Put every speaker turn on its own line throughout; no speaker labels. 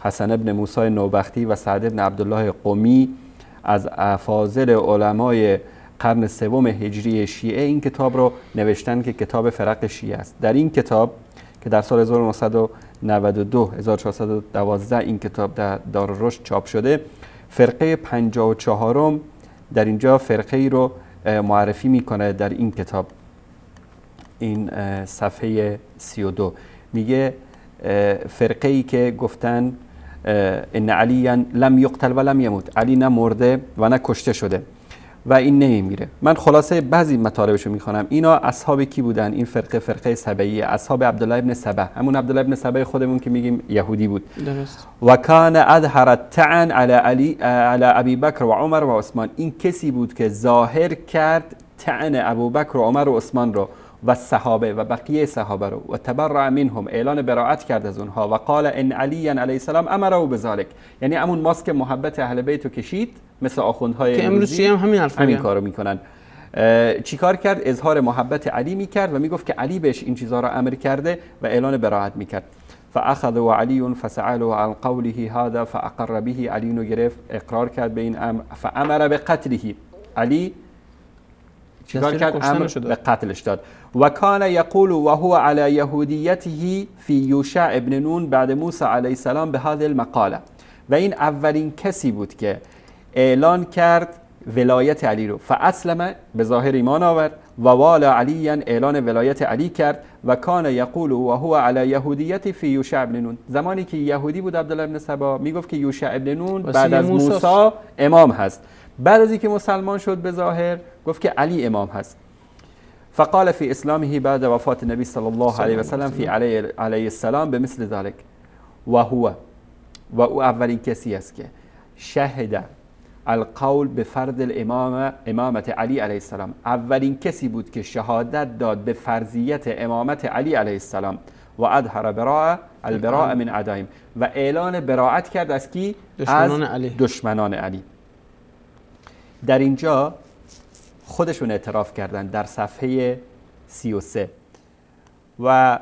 حسن ابن موسی نوبختی و سعد ابن عبدالله قمی از افاضل علمای قرن سوم هجری شیعه این کتاب رو نوشتن که کتاب فرق شیعه است. در این کتاب که در سال 1412 این کتاب در دارالرشد چاپ شده، فرقه 54م در اینجا فرقه ای رو معرفی میکنه. در این کتاب این صفحه 32 میگه فرقه ای که گفتن ان علی لم یقتل و لم یموت، علی نه مرده و نه کشته شده و این نمیمیره. من خلاصه بعضی مطالبشو میخوانم. اینا اصحاب کی بودن؟ این فرقه سبعیه، اصحاب عبدالله ابن سبع، همون عبدالله ابن سبع خودمون که میگیم یهودی بود.
درست.
و کان اظهر الطعن علی ابی بکر و عمر و عثمان، این کسی بود که ظاهر کرد طعن ابوبکر و عمر و عثمان رو و صحابه و بقیه صحابه رو و تبرع منهم، اعلان براءت کرد از اونها و قال ان علی علیه السلام امره بذلك، یعنی همون ماسک محبت اهل بیت رو کشید مثل آخوندهای
که امروز هم همین
کارو میکنن. چیکار کرد؟ اظهار محبت علی میکرد و میگفت که علی بهش این چیزها رو امر کرده و اعلان براءت میکرد. فاخذ علی فسأله عن قوله هذا فاقر به، علی رو گرفت اقرار کرد به این امر. فامر بقتله، علی چیکار کرد؟ امر به قتلش داد. و کان یقول و هو علی یهودیته فی یوشع ابن نون بعد موسی علیه السلام به هذه المقاله، و این اولین کسی بود که اعلان کرد ولایت علی رو. فاسلم، به ظاهر ایمان آورد، و والا علی، اعلان ولایت علی کرد. و کان یقول و هو علی یهودیته فی یوشع ابن نون، زمانی که یهودی بود عبدالله ابن سبا میگفت که یوشع ابن نون بعد از موسی امام هست. بعد از اینکه مسلمان شد به ظاهر گفت که علی امام هست. فقال في اسلامه بعد وفات النبي صلى الله عليه وسلم في علیه السلام بمثل ذلك و او اولین کسی است که شهد القول به فرض امامت علی علیه السلام، اولین کسی بود که شهادت داد به فرضیت امامت علی علیه السلام و اظهر البراء من اعدائهم، و اعلان براءت کرد از کی؟ از دشمنان علی. در اینجا خودشون اعتراف کردن در صفحه 33 و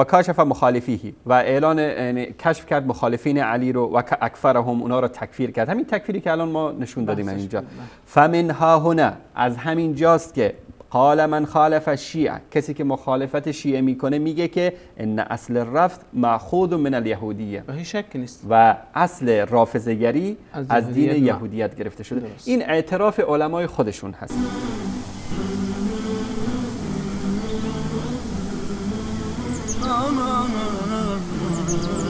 کاشف مخالفیه، و اعلان کشف کرد مخالفین علی رو و اکفرهم، اونا رو تکفیر کرد. همین تکفیری که الان ما نشون دادیم اینجا. فمنها هنا، از همین جاست که قال من خالف الشیعه، کسی که مخالفت شیعه میکنه میگه که ان اصل رفض ماخوذ من الیهودیه،
و هیچ شک نیست،
و اصل رافضه‌گری از دین یهودیت گرفته شده. این اعتراف علمای خودشون هست.
no, no, no, no, no.